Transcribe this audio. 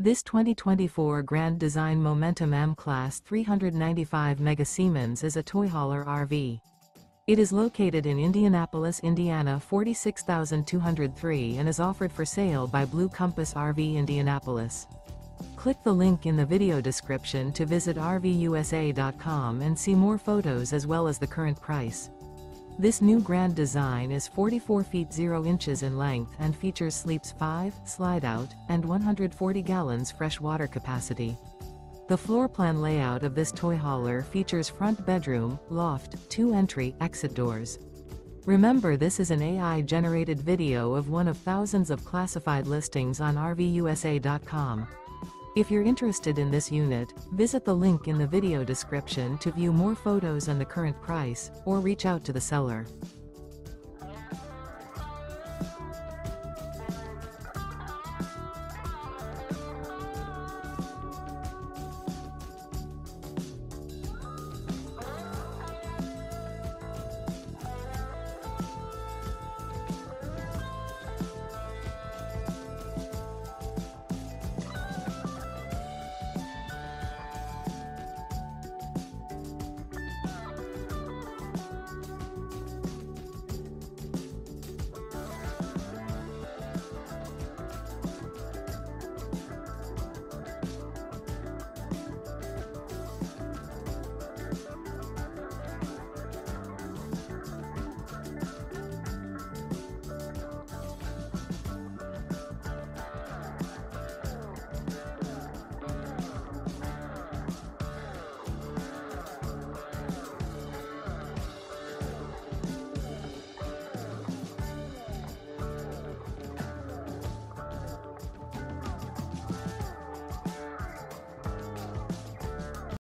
This 2024 Grand Design Momentum M-Class 395 Mega Siemens is a toy hauler RV. It is located in Indianapolis, Indiana 46203 and is offered for sale by Blue Compass RV Indianapolis. Click the link in the video description to visit RVUSA.com and see more photos as well as the current price. This new grand design is 44 feet 0 inches in length and features sleeps 5, slide-out, and 140 gallons fresh water capacity. The floor plan layout of this toy hauler features front bedroom, loft, 2 entry/exit doors. Remember, this is an AI-generated video of one of thousands of classified listings on RVUSA.com. If you're interested in this unit, visit the link in the video description to view more photos and the current price, or reach out to the seller.